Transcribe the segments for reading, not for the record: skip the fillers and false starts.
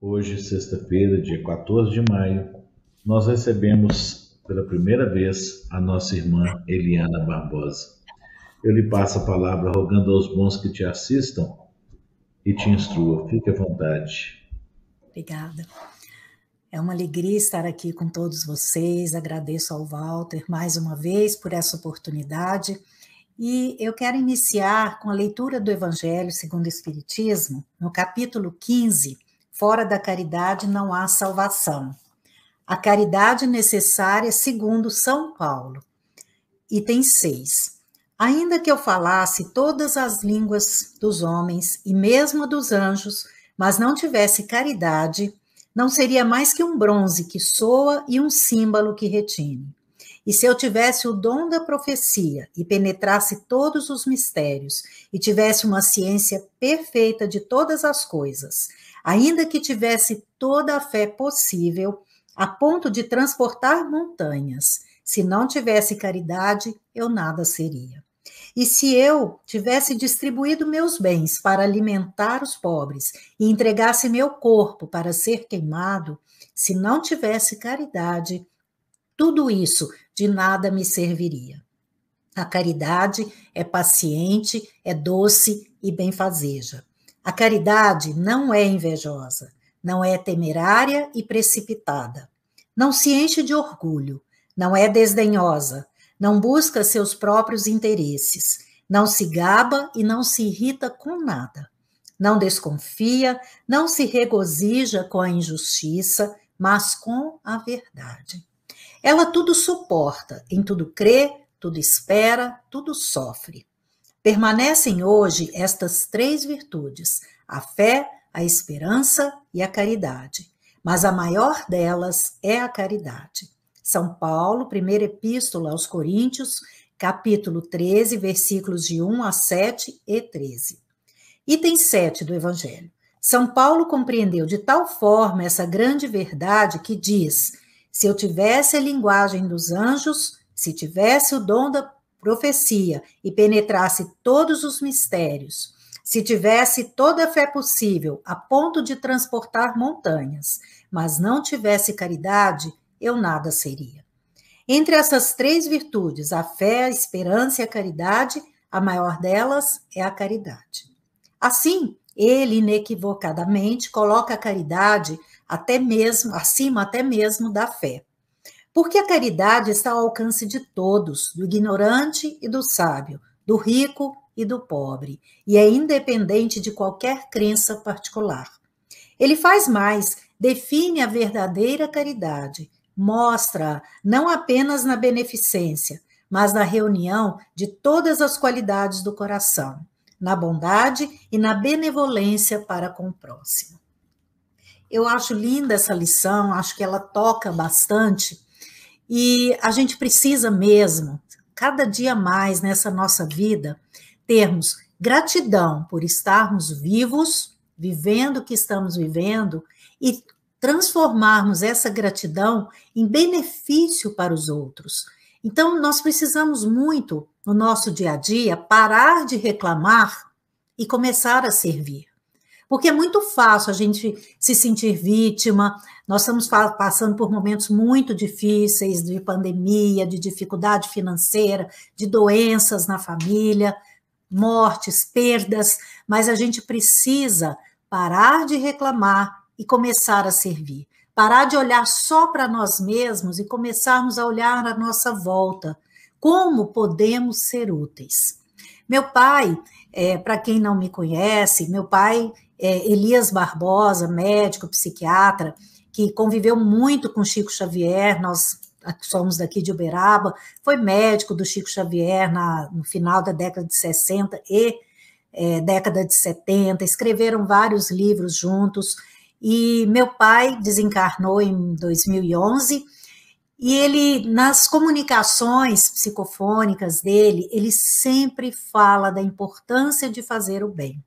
Hoje, sexta-feira, dia 14 de maio, nós recebemos pela primeira vez a nossa irmã Eliana Barbosa. Eu lhe passo a palavra rogando aos bons que te assistam e te instrua. Fique à vontade. Obrigada. É uma alegria estar aqui com todos vocês. Agradeço ao Walter mais uma vez por essa oportunidade. E eu quero iniciar com a leitura do Evangelho segundo o Espiritismo, no capítulo 15, Fora da caridade não há salvação. A caridade necessária segundo São Paulo. Item 6. Ainda que eu falasse todas as línguas dos homens e mesmo dos anjos, mas não tivesse caridade, não seria mais que um bronze que soa e um símbolo que retine. E se eu tivesse o dom da profecia e penetrasse todos os mistérios e tivesse uma ciência perfeita de todas as coisas, ainda que tivesse toda a fé possível, a ponto de transportar montanhas, se não tivesse caridade, eu nada seria. E se eu tivesse distribuído meus bens para alimentar os pobres e entregasse meu corpo para ser queimado, se não tivesse caridade, tudo isso de nada me serviria. A caridade é paciente, é doce e benfazeja. A caridade não é invejosa, não é temerária e precipitada. Não se enche de orgulho, não é desdenhosa, não busca seus próprios interesses, não se gaba e não se irrita com nada. Não desconfia, não se regozija com a injustiça, mas com a verdade. Ela tudo suporta, em tudo crê, tudo espera, tudo sofre. Permanecem hoje estas três virtudes, a fé, a esperança e a caridade. Mas a maior delas é a caridade. São Paulo, primeira epístola aos Coríntios, capítulo 13, versículos de 1 a 7 e 13. Item 7 do Evangelho. São Paulo compreendeu de tal forma essa grande verdade que diz: se eu tivesse a linguagem dos anjos, se tivesse o dom da profecia e penetrasse todos os mistérios, se tivesse toda a fé possível a ponto de transportar montanhas, mas não tivesse caridade, eu nada seria. Entre essas três virtudes, a fé, a esperança e a caridade, a maior delas é a caridade. Assim, ele inequivocadamente coloca a caridade acima até mesmo da fé. Porque a caridade está ao alcance de todos, do ignorante e do sábio, do rico e do pobre, e é independente de qualquer crença particular. Ele faz mais, define a verdadeira caridade, mostra não apenas na beneficência, mas na reunião de todas as qualidades do coração, na bondade e na benevolência para com o próximo. Eu acho linda essa lição, acho que ela toca bastante, e a gente precisa mesmo, cada dia mais nessa nossa vida, termos gratidão por estarmos vivos, vivendo o que estamos vivendo, e transformarmos essa gratidão em benefício para os outros. Então, nós precisamos muito, no nosso dia a dia, parar de reclamar e começar a servir. Porque é muito fácil a gente se sentir vítima, nós estamos passando por momentos muito difíceis, de pandemia, de dificuldade financeira, de doenças na família, mortes, perdas, mas a gente precisa parar de reclamar e começar a servir. Parar de olhar só para nós mesmos e começarmos a olhar à nossa volta. Como podemos ser úteis? Meu pai, para quem não me conhece, meu pai é Elias Barbosa, médico, psiquiatra, que conviveu muito com Chico Xavier, nós somos daqui de Uberaba, foi médico do Chico Xavier no final da década de 60 e década de 70, escreveram vários livros juntos, e meu pai desencarnou em 2011, e ele, nas comunicações psicofônicas dele, ele sempre fala da importância de fazer o bem.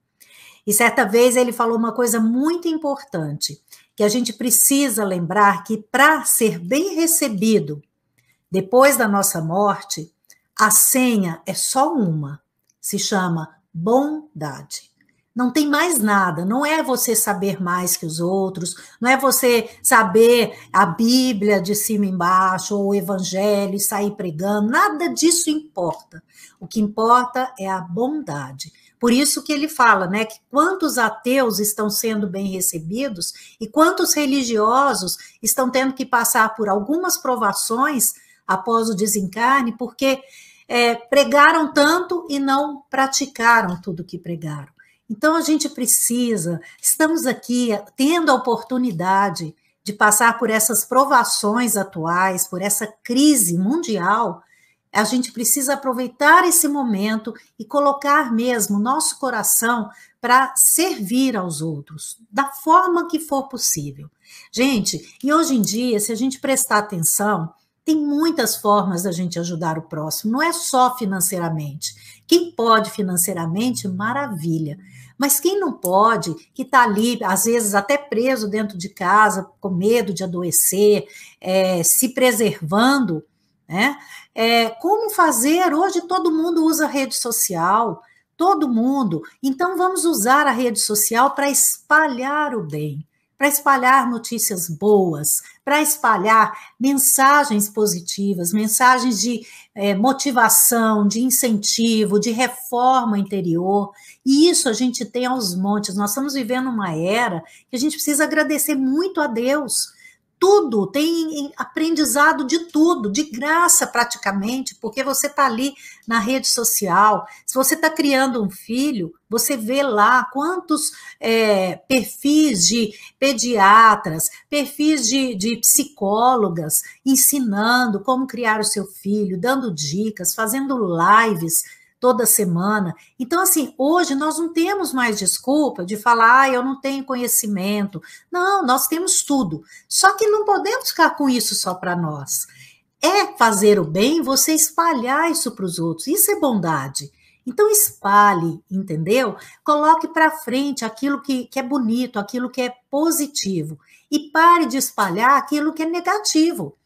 E certa vez ele falou uma coisa muito importante, que a gente precisa lembrar que para ser bem recebido depois da nossa morte, a senha é só uma, se chama bondade. não tem mais nada, não é você saber mais que os outros, não é você saber a Bíblia de cima embaixo, ou o Evangelho e sair pregando, nada disso importa. O que importa é a bondade. Por isso que ele fala, né, que quantos ateus estão sendo bem recebidos e quantos religiosos estão tendo que passar por algumas provações após o desencarne, porque pregaram tanto e não praticaram tudo que pregaram. Então, a gente precisa, estamos aqui tendo a oportunidade de passar por essas provações atuais, por essa crise mundial. A gente precisa aproveitar esse momento e colocar mesmo nosso coração para servir aos outros, da forma que for possível. Gente, e hoje em dia, se a gente prestar atenção, tem muitas formas da gente ajudar o próximo, não é só financeiramente. Quem pode financeiramente, maravilha. Mas quem não pode, que está ali, às vezes até preso dentro de casa, com medo de adoecer, se preservando, né? Como fazer? Hoje todo mundo usa rede social, todo mundo. Então vamos usar a rede social para espalhar o bem, para espalhar notícias boas, para espalhar mensagens positivas, mensagens de motivação, de incentivo, de reforma interior. E isso a gente tem aos montes. Nós estamos vivendo uma era que a gente precisa agradecer muito a Deus. Tudo, tem aprendizado de tudo, de graça praticamente, porque você está ali na rede social. Se você está criando um filho, você vê lá quantos perfis de pediatras, perfis de psicólogas ensinando como criar o seu filho, dando dicas, fazendo lives toda semana. Então, assim, hoje nós não temos mais desculpa de falar, eu não tenho conhecimento. Não, nós temos tudo. Só que não podemos ficar com isso só para nós. É fazer o bem, você espalhar isso para os outros. Isso é bondade. Então, espalhe, entendeu? Coloque para frente aquilo que é bonito, aquilo que é positivo. E pare de espalhar aquilo que é negativo.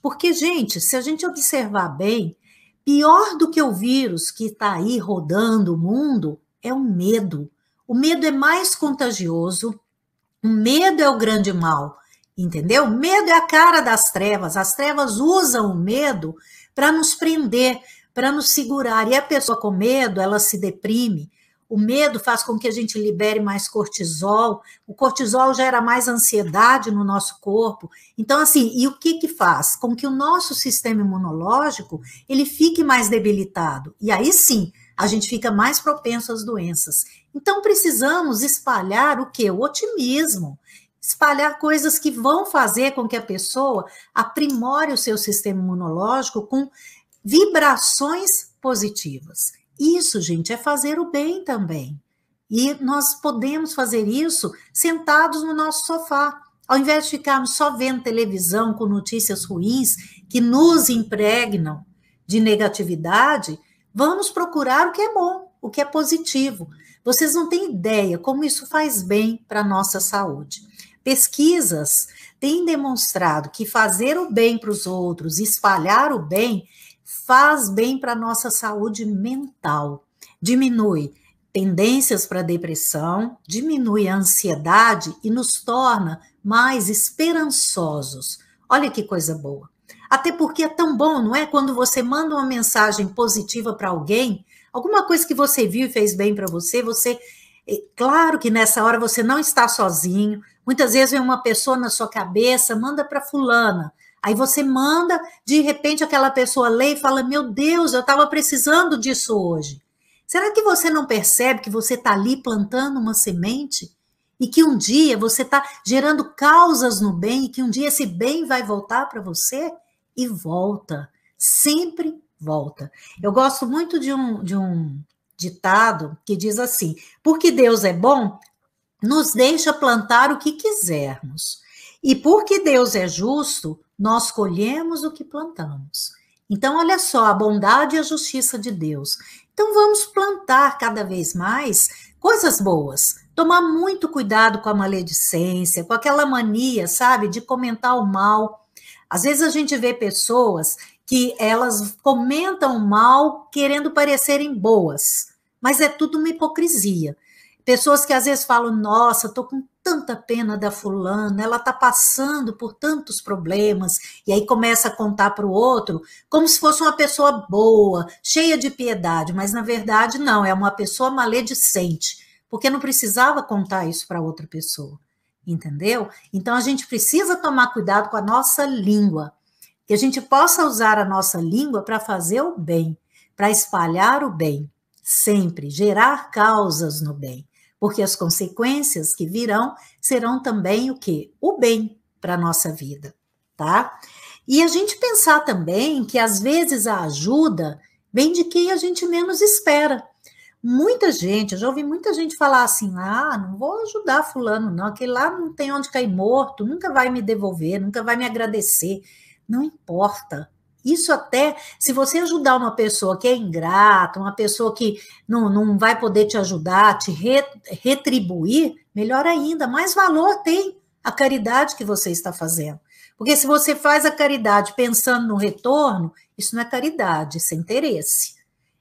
Porque, gente, se a gente observar bem, pior do que o vírus que está aí rodando o mundo é o medo. O medo é mais contagioso, o medo é o grande mal, entendeu? O medo é a cara das trevas, as trevas usam o medo para nos prender, para nos segurar, e a pessoa com medo, ela se deprime. O medo faz com que a gente libere mais cortisol, o cortisol gera mais ansiedade no nosso corpo. Então, assim, e o que faz? Com que o nosso sistema imunológico, ele fique mais debilitado. E aí sim, a gente fica mais propenso às doenças. Então, precisamos espalhar o quê? O otimismo. Espalhar coisas que vão fazer com que a pessoa aprimore o seu sistema imunológico com vibrações positivas. Isso, gente, é fazer o bem também. E nós podemos fazer isso sentados no nosso sofá. Ao invés de ficarmos só vendo televisão com notícias ruins que nos impregnam de negatividade, vamos procurar o que é bom, o que é positivo. Vocês não têm ideia como isso faz bem para a nossa saúde. Pesquisas têm demonstrado que fazer o bem para os outros, espalhar o bem, faz bem para a nossa saúde mental, diminui tendências para depressão, diminui a ansiedade e nos torna mais esperançosos. Olha que coisa boa. Até porque é tão bom, não é? Quando você manda uma mensagem positiva para alguém, alguma coisa que você viu e fez bem para você, claro que nessa hora você não está sozinho, muitas vezes vem uma pessoa na sua cabeça, manda para fulana, aí você manda, de repente aquela pessoa lê e fala, meu Deus, eu estava precisando disso hoje. Será que você não percebe que você está ali plantando uma semente? E que um dia você está gerando causas no bem, e que um dia esse bem vai voltar para você? E volta, sempre volta. Eu gosto muito de um ditado que diz assim, porque Deus é bom, nos deixa plantar o que quisermos. E porque Deus é justo, nós colhemos o que plantamos. Então, olha só, a bondade e a justiça de Deus. Então, vamos plantar cada vez mais coisas boas. Tomar muito cuidado com a maledicência, com aquela mania, sabe, de comentar o mal. Às vezes a gente vê pessoas que elas comentam o mal querendo parecerem boas, mas é tudo uma hipocrisia. Pessoas que às vezes falam, nossa, estou com tanta pena da fulana, ela está passando por tantos problemas, e aí começa a contar para o outro como se fosse uma pessoa boa, cheia de piedade, mas na verdade não, é uma pessoa maledicente, porque não precisava contar isso para outra pessoa, entendeu? Então a gente precisa tomar cuidado com a nossa língua, que a gente possa usar a nossa língua para fazer o bem, para espalhar o bem, sempre gerar causas no bem, porque as consequências que virão serão também o quê? O bem para a nossa vida, tá? E a gente pensar também que às vezes a ajuda vem de quem a gente menos espera. Muita gente, eu já ouvi muita gente falar assim, não vou ajudar fulano não, aquele lá não tem onde cair morto, nunca vai me devolver, nunca vai me agradecer. Não importa. Isso até, se você ajudar uma pessoa que é ingrata, uma pessoa que não vai poder te ajudar, te retribuir, melhor ainda, mais valor tem a caridade que você está fazendo. Porque se você faz a caridade pensando no retorno, isso não é caridade, isso é interesse.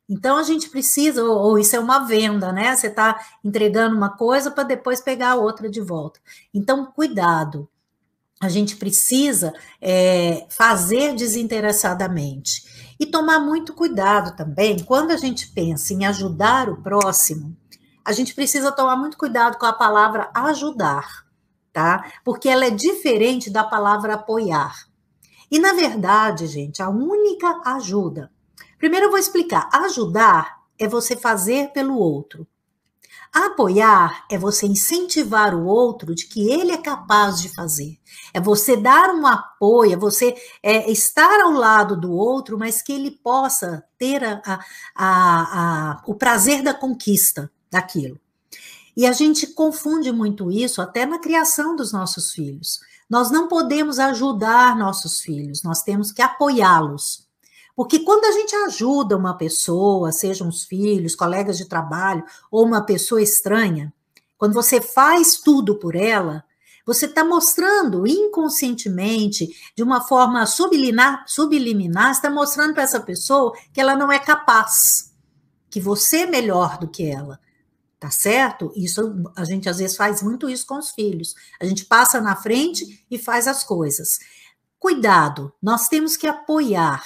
Então a gente precisa, ou isso é uma venda, né? Você está entregando uma coisa para depois pegar a outra de volta. Então, cuidado. A gente precisa fazer desinteressadamente. E tomar muito cuidado também, quando a gente pensa em ajudar o próximo, a gente precisa tomar muito cuidado com a palavra ajudar, tá? Porque ela é diferente da palavra apoiar. E, na verdade, gente, a única ajuda. Primeiro eu vou explicar. Ajudar é você fazer pelo outro. Apoiar é você incentivar o outro de que ele é capaz de fazer. É você dar um apoio, é você estar ao lado do outro, mas que ele possa ter o prazer da conquista daquilo. E a gente confunde muito isso até na criação dos nossos filhos. Nós não podemos ajudar nossos filhos, nós temos que apoiá-los. Porque quando a gente ajuda uma pessoa, sejam os filhos, colegas de trabalho, ou uma pessoa estranha, quando você faz tudo por ela, você está mostrando inconscientemente, de uma forma subliminar, está mostrando para essa pessoa que ela não é capaz, que você é melhor do que ela. Tá certo? Isso a gente às vezes faz muito isso com os filhos. A gente passa na frente e faz as coisas. Cuidado, nós temos que apoiar,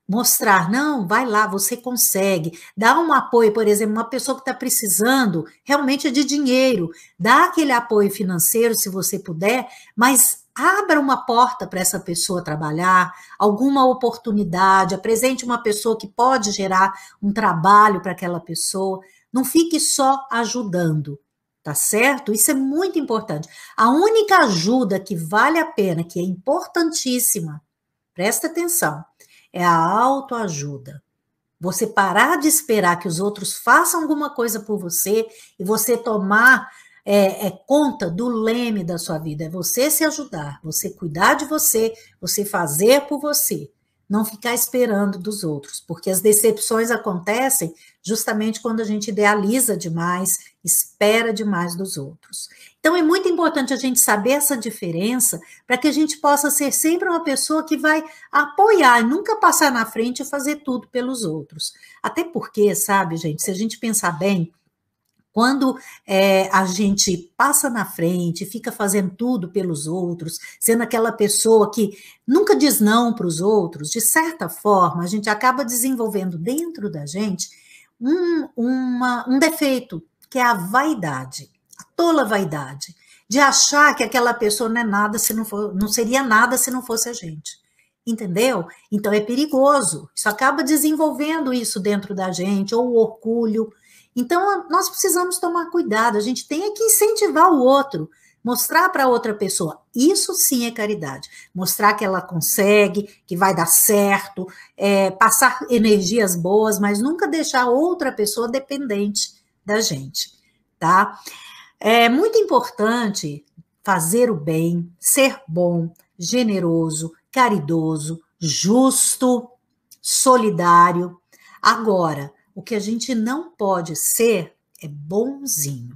mostrar, não, vai lá, você consegue. Dá um apoio, por exemplo, uma pessoa que está precisando realmente de dinheiro, dá aquele apoio financeiro se você puder, mas abra uma porta para essa pessoa trabalhar, alguma oportunidade, apresente uma pessoa que pode gerar um trabalho para aquela pessoa. Não fique só ajudando, tá certo? Isso é muito importante. A única ajuda que vale a pena, que é importantíssima, presta atenção, é a autoajuda. Você parar de esperar que os outros façam alguma coisa por você e você tomar conta do leme da sua vida. É você se ajudar, você cuidar de você, você fazer por você. Não ficar esperando dos outros, porque as decepções acontecem justamente quando a gente idealiza demais, espera demais dos outros. Então é muito importante a gente saber essa diferença para que a gente possa ser sempre uma pessoa que vai apoiar, nunca passar na frente e fazer tudo pelos outros. Até porque, sabe, gente, se a gente pensar bem, quando a gente passa na frente, fica fazendo tudo pelos outros, sendo aquela pessoa que nunca diz não para os outros, de certa forma, a gente acaba desenvolvendo dentro da gente um defeito, que é a vaidade, a tola vaidade, de achar que aquela pessoa não é nada se não seria nada se não fosse a gente. Entendeu? Então é perigoso. Isso acaba desenvolvendo isso dentro da gente, ou o orgulho. Então, nós precisamos tomar cuidado, a gente tem que incentivar o outro, mostrar para outra pessoa, isso sim é caridade, mostrar que ela consegue, que vai dar certo, passar energias boas, mas nunca deixar outra pessoa dependente da gente, tá? É muito importante fazer o bem, ser bom, generoso, caridoso, justo, solidário. Agora, o que a gente não pode ser é bonzinho.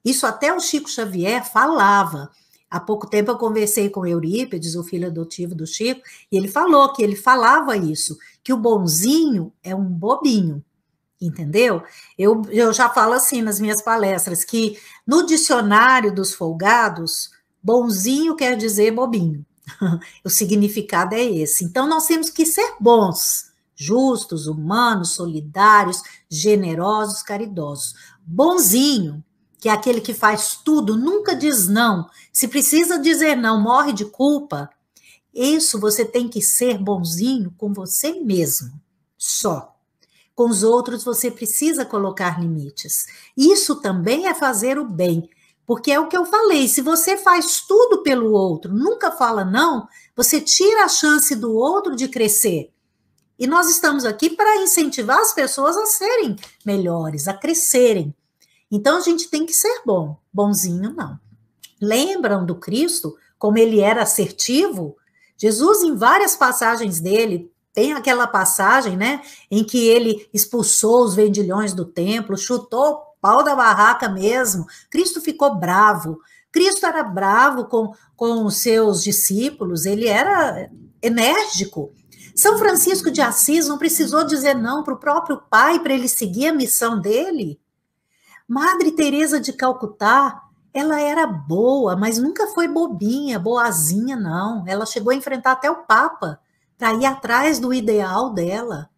Isso até o Chico Xavier falava. Há pouco tempo eu conversei com Eurípides, o filho adotivo do Chico, e ele falou que ele falava isso, que o bonzinho é um bobinho. entendeu? Eu já falo assim nas minhas palestras, que no dicionário dos folgados, bonzinho quer dizer bobinho. O significado é esse. Então, nós temos que ser bons, justos, humanos, solidários, generosos, caridosos. Bonzinho, que é aquele que faz tudo, nunca diz não. Se precisa dizer não, morre de culpa. Isso você tem que ser bonzinho com você mesmo, só. Com os outros você precisa colocar limites. Isso também é fazer o bem, porque é o que eu falei, se você faz tudo pelo outro, nunca fala não, você tira a chance do outro de crescer. E nós estamos aqui para incentivar as pessoas a serem melhores, a crescerem. Então a gente tem que ser bom, bonzinho não. Lembram do Cristo, como ele era assertivo? Jesus, em várias passagens dele, tem aquela passagem, né, em que ele expulsou os vendilhões do templo, chutou o pau da barraca mesmo. Cristo ficou bravo. Cristo era bravo com os seus discípulos, ele era enérgico. São Francisco de Assis não precisou dizer não para o próprio pai para ele seguir a missão dele. Madre Teresa de Calcutá, ela era boa, mas nunca foi bobinha, boazinha, não. Ela chegou a enfrentar até o Papa para ir atrás do ideal dela.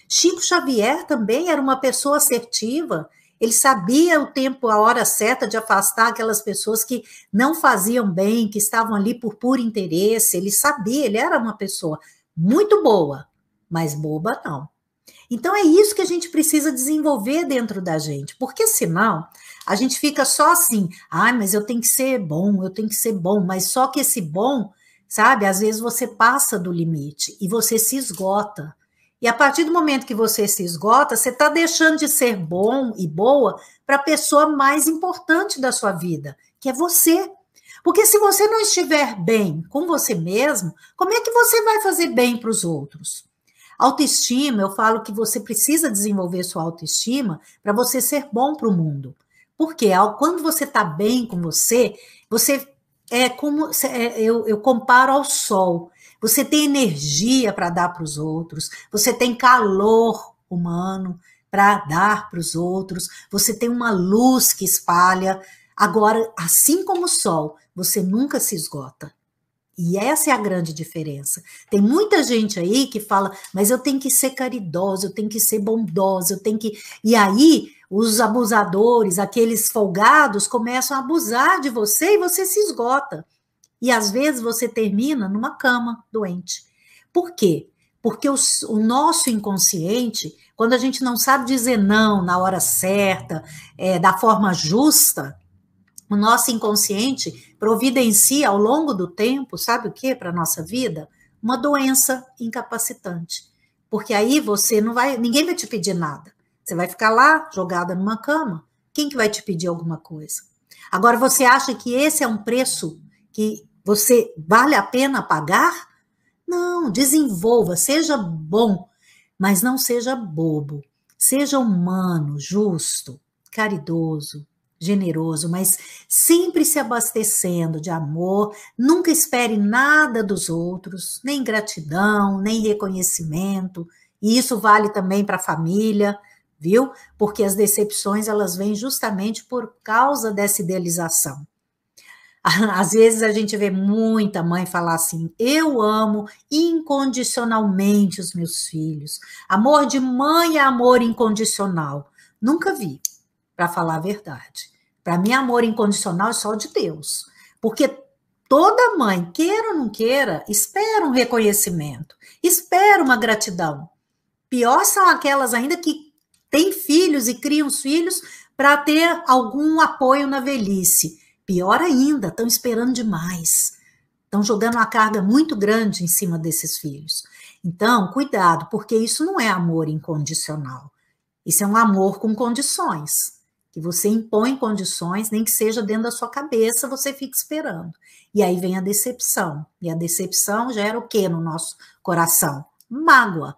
Chico Xavier também era uma pessoa assertiva. Ele sabia o tempo, a hora certa de afastar aquelas pessoas que não faziam bem, que estavam ali por puro interesse. Ele sabia, ele era uma pessoa muito boa, mas boba não. Então é isso que a gente precisa desenvolver dentro da gente, porque senão a gente fica só assim, mas eu tenho que ser bom, mas só que esse bom, sabe, às vezes você passa do limite e você se esgota. E a partir do momento que você se esgota, você está deixando de ser bom e boa para a pessoa mais importante da sua vida, que é você. Porque se você não estiver bem com você mesmo, como é que você vai fazer bem para os outros? Autoestima, eu falo que você precisa desenvolver sua autoestima para você ser bom para o mundo. Porque quando você está bem com você é como eu comparo ao sol. Você tem energia para dar para os outros, você tem calor humano para dar para os outros, você tem uma luz que espalha. Agora, assim como o sol, você nunca se esgota. E essa é a grande diferença. Tem muita gente aí que fala, mas eu tenho que ser caridosa, eu tenho que ser bondosa, eu tenho que... E aí, os abusadores, aqueles folgados, começam a abusar de você e você se esgota. E às vezes você termina numa cama doente. Por quê? Porque o nosso inconsciente, quando a gente não sabe dizer não na hora certa, da forma justa, o nosso inconsciente providencia ao longo do tempo, sabe o que para a nossa vida? Uma doença incapacitante. Porque aí você não vai, ninguém vai te pedir nada. Você vai ficar lá, jogada numa cama. Quem que vai te pedir alguma coisa? Agora, você acha que esse é um preço que você vale a pena pagar? Não, desenvolva, seja bom, mas não seja bobo. Seja humano, justo, caridoso, generoso, mas sempre se abastecendo de amor, nunca espere nada dos outros, nem gratidão, nem reconhecimento, e isso vale também para a família, viu? Porque as decepções, elas vêm justamente por causa dessa idealização. Às vezes a gente vê muita mãe falar assim, eu amo incondicionalmente os meus filhos, amor de mãe é amor incondicional. Nunca vi, para falar a verdade. Para mim, amor incondicional é só de Deus. Porque toda mãe, queira ou não queira, espera um reconhecimento, espera uma gratidão. Pior são aquelas ainda que têm filhos e criam os filhos para ter algum apoio na velhice. Pior ainda, estão esperando demais. Estão jogando uma carga muito grande em cima desses filhos. Então, cuidado, porque isso não é amor incondicional. Isso é um amor com condições. Que você impõe condições, nem que seja dentro da sua cabeça, você fica esperando. E aí vem a decepção. E a decepção gera o quê no nosso coração? Mágoa.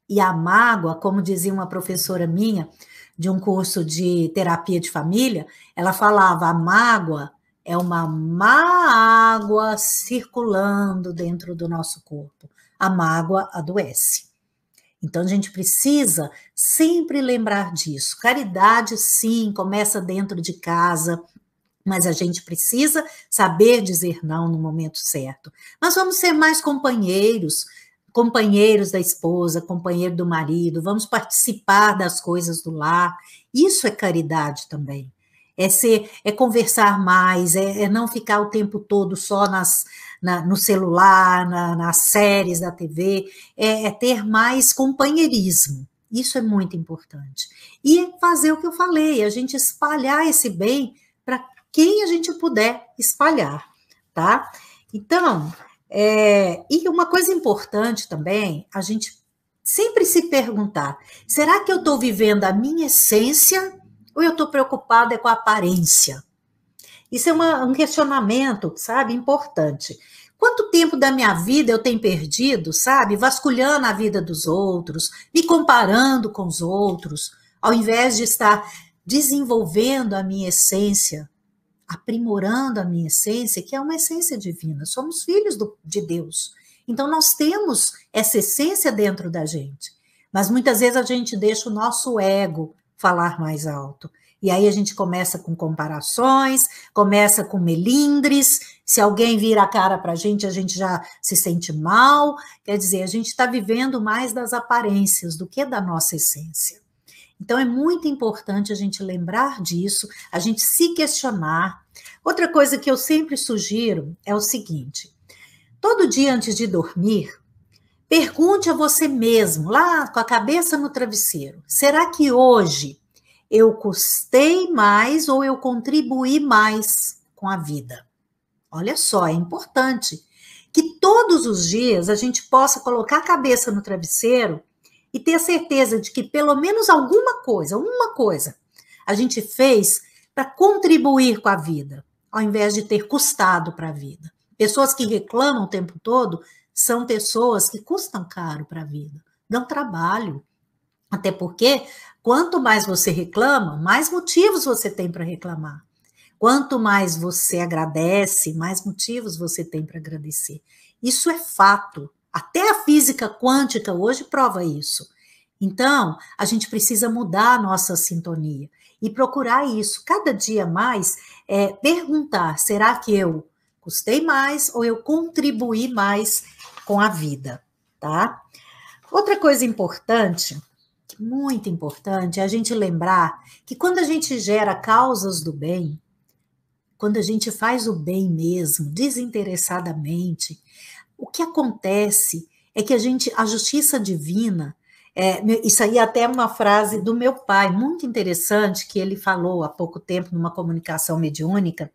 E a mágoa, como dizia uma professora minha, de um curso de terapia de família, ela falava, a mágoa é uma má água circulando dentro do nosso corpo. A mágoa adoece. Então, a gente precisa sempre lembrar disso. Caridade, sim, começa dentro de casa, mas a gente precisa saber dizer não no momento certo. Nós vamos ser mais companheiros, companheiros da esposa, companheiro do marido, vamos participar das coisas do lar. Isso é caridade também. É conversar mais, é não ficar o tempo todo só no celular, nas séries da TV, é ter mais companheirismo. Isso é muito importante. E fazer o que eu falei, a gente espalhar esse bem para quem a gente puder espalhar, tá? Então, e uma coisa importante também, a gente sempre se perguntar, será que eu estou vivendo a minha essência ou eu estou preocupada com a aparência? Isso é um questionamento, sabe, importante. Quanto tempo da minha vida eu tenho perdido, sabe, vasculhando a vida dos outros, me comparando com os outros, ao invés de estar desenvolvendo a minha essência, aprimorando a minha essência, que é uma essência divina. Somos filhos de Deus. Então, nós temos essa essência dentro da gente. Mas muitas vezes a gente deixa o nosso ego falar mais alto. E aí a gente começa com comparações, começa com melindres. Se alguém vira a cara para a gente já se sente mal. Quer dizer, a gente está vivendo mais das aparências do que da nossa essência. Então, é muito importante a gente lembrar disso, a gente se questionar. Outra coisa que eu sempre sugiro é o seguinte: todo dia antes de dormir, pergunte a você mesmo, lá com a cabeça no travesseiro, será que hoje eu custei mais ou eu contribuí mais com a vida? Olha só, é importante que todos os dias a gente possa colocar a cabeça no travesseiro e ter a certeza de que pelo menos uma coisa, a gente fez para contribuir com a vida, ao invés de ter custado para a vida. Pessoas que reclamam o tempo todo são pessoas que custam caro para a vida, dão trabalho. Até porque, quanto mais você reclama, mais motivos você tem para reclamar. Quanto mais você agradece, mais motivos você tem para agradecer. Isso é fato. Até a física quântica hoje prova isso. Então, a gente precisa mudar a nossa sintonia e procurar isso. Cada dia mais, perguntar, será que eu custei mais ou eu contribuí mais com a vida, tá? Outra coisa importante, muito importante, é a gente lembrar que quando a gente gera causas do bem, quando a gente faz o bem mesmo, desinteressadamente, o que acontece é que a justiça divina, isso aí é até uma frase do meu pai, muito interessante, que ele falou há pouco tempo numa comunicação mediúnica,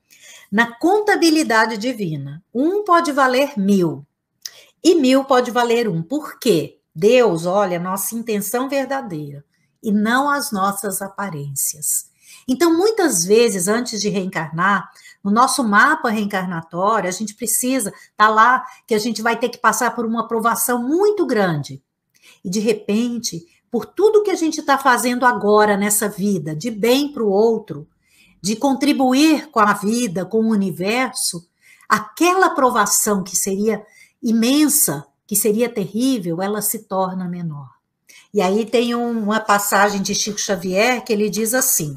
na contabilidade divina, 1 pode valer 1000, e 1000 pode valer 1. Por quê? Deus olha a nossa intenção verdadeira, e não as nossas aparências. Então, muitas vezes, antes de reencarnar, no nosso mapa reencarnatório, a gente precisa estar lá, que a gente vai ter que passar por uma provação muito grande. E, de repente, por tudo que a gente está fazendo agora nessa vida, de bem para o outro, de contribuir com a vida, com o universo, aquela provação que seria imensa, que seria terrível, ela se torna menor. E aí tem uma passagem de Chico Xavier que ele diz assim: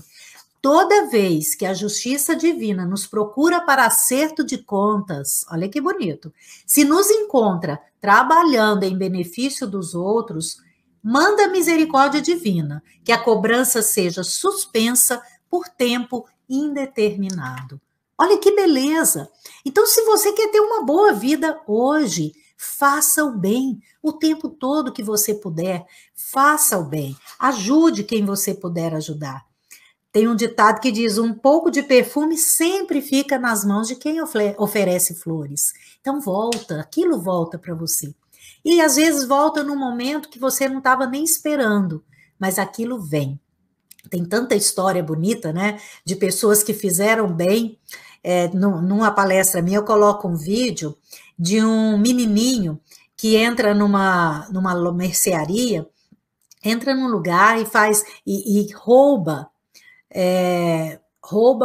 toda vez que a justiça divina nos procura para acerto de contas, olha que bonito, se nos encontra trabalhando em benefício dos outros, manda a misericórdia divina, que a cobrança seja suspensa por tempo indeterminado. Olha que beleza! Então, se você quer ter uma boa vida hoje, faça o bem o tempo todo que você puder, faça o bem, ajude quem você puder ajudar. Tem um ditado que diz: um pouco de perfume sempre fica nas mãos de quem oferece flores. Então volta, aquilo volta para você. E às vezes volta num momento que você não estava nem esperando, mas aquilo vem. Tem tanta história bonita, né, de pessoas que fizeram bem. Numa palestra minha, eu coloco um vídeo de um menininho que entra numa mercearia, entra num lugar e rouba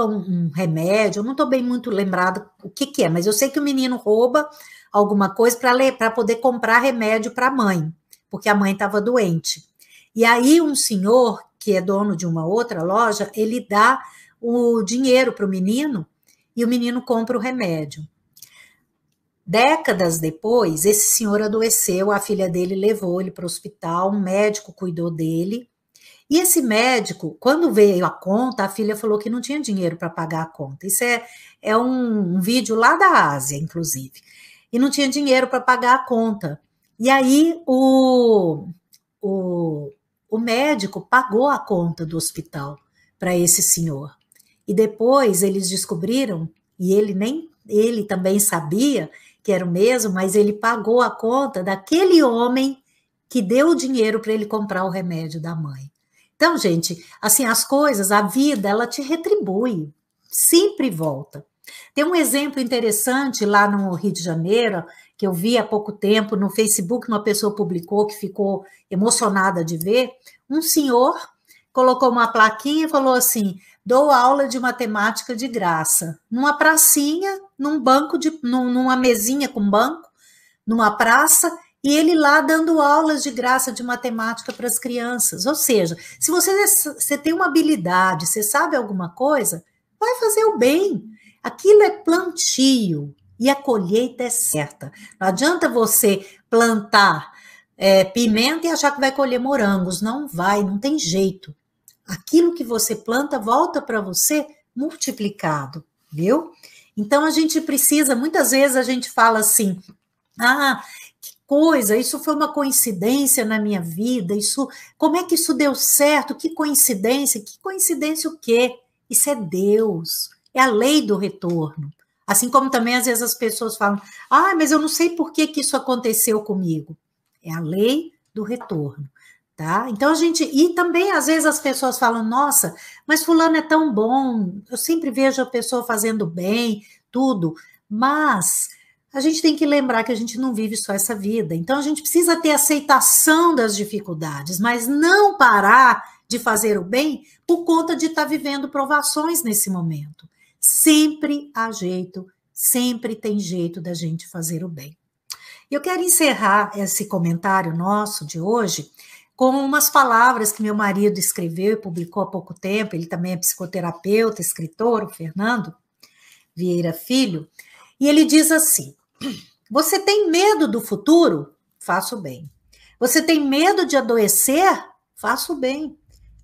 um remédio. Eu não estou bem muito lembrada o que é, mas eu sei que o menino rouba alguma coisa para poder comprar remédio para a mãe, porque a mãe estava doente. E aí um senhor, que é dono de uma outra loja, ele dá o dinheiro para o menino e o menino compra o remédio. Décadas depois, esse senhor adoeceu, a filha dele levou ele para o hospital, um médico cuidou dele. E esse médico, quando veio a conta, a filha falou que não tinha dinheiro para pagar a conta. Isso é um vídeo lá da Ásia, inclusive. E não tinha dinheiro para pagar a conta. E aí o médico pagou a conta do hospital para esse senhor. E depois eles descobriram, e ele também sabia que era o mesmo, mas ele pagou a conta daquele homem que deu o dinheiro para ele comprar o remédio da mãe. Então, gente, assim, as coisas, a vida, ela te retribui, sempre volta. Tem um exemplo interessante lá no Rio de Janeiro, que eu vi há pouco tempo no Facebook, uma pessoa publicou que ficou emocionada de ver. Um senhor colocou uma plaquinha e falou assim: dou aula de matemática de graça, numa pracinha, num banco, numa mesinha com banco, numa praça, e ele lá dando aulas de graça de matemática para as crianças. Ou seja, se você tem uma habilidade, você sabe alguma coisa, vai fazer o bem. Aquilo é plantio e a colheita é certa. Não adianta você plantar pimenta e achar que vai colher morangos. Não vai, não tem jeito. Aquilo que você planta volta para você multiplicado, viu? Então a gente precisa, muitas vezes a gente fala assim: ah, que coisa, isso foi uma coincidência na minha vida, como é que isso deu certo? Que coincidência o quê? Isso é Deus, é a lei do retorno. Assim como também às vezes as pessoas falam: ah, mas eu não sei por que isso aconteceu comigo. É a lei do retorno. Tá? Então e também às vezes as pessoas falam: nossa, mas fulano é tão bom, eu sempre vejo a pessoa fazendo bem, tudo, mas a gente tem que lembrar que a gente não vive só essa vida, então a gente precisa ter aceitação das dificuldades, mas não parar de fazer o bem por conta de estar vivendo provações nesse momento. Sempre há jeito, sempre tem jeito da gente fazer o bem. Eu quero encerrar esse comentário nosso de hoje com umas palavras que meu marido escreveu e publicou há pouco tempo. Ele também é psicoterapeuta, escritor, o Fernando Vieira Filho, e ele diz assim: você tem medo do futuro? Faça o bem. Você tem medo de adoecer? Faça o bem.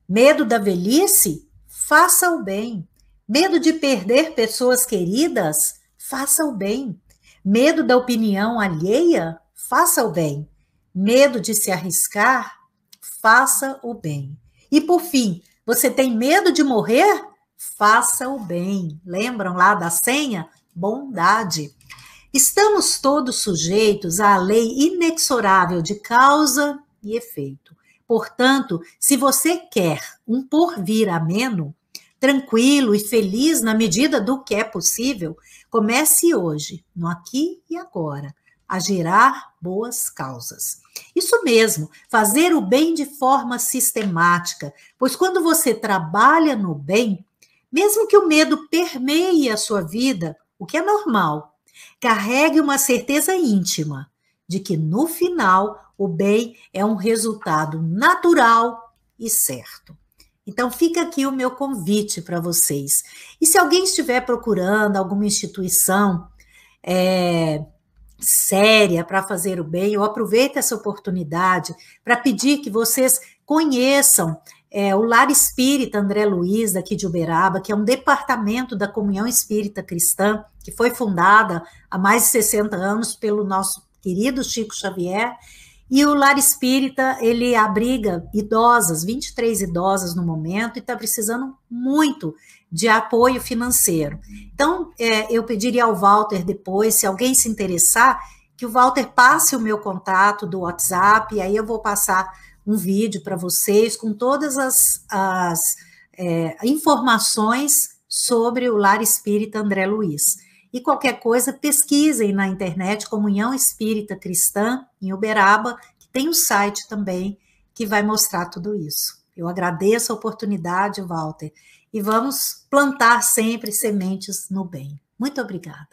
Medo da velhice? Faça o bem. Medo de perder pessoas queridas? Faça o bem. Medo da opinião alheia? Faça o bem. Medo de se arriscar? Faça o bem. E por fim, você tem medo de morrer? Faça o bem. Lembram lá da senha? Bondade. Estamos todos sujeitos à lei inexorável de causa e efeito. Portanto, se você quer um porvir ameno, tranquilo e feliz na medida do que é possível, comece hoje, no aqui e agora, a gerar boas causas. Isso mesmo, fazer o bem de forma sistemática, pois quando você trabalha no bem, mesmo que o medo permeie a sua vida, o que é normal, carregue uma certeza íntima de que no final o bem é um resultado natural e certo. Então fica aqui o meu convite para vocês. E se alguém estiver procurando alguma instituição séria para fazer o bem, eu aproveito essa oportunidade para pedir que vocês conheçam o Lar Espírita André Luiz, daqui de Uberaba, que é um departamento da Comunhão Espírita Cristã, que foi fundada há mais de 60 anos pelo nosso querido Chico Xavier. E o Lar Espírita, ele abriga idosas, 23 idosas no momento, e está precisando muito de apoio financeiro. Então, eu pediria ao Walter depois, se alguém se interessar, que o Walter passe o meu contato do WhatsApp, e aí eu vou passar um vídeo para vocês com todas as informações sobre o Lar Espírita André Luiz. E qualquer coisa, pesquisem na internet Comunhão Espírita Cristã, em Uberaba, que tem um site também que vai mostrar tudo isso. Eu agradeço a oportunidade, Walter, e vamos plantar sempre sementes no bem. Muito obrigada.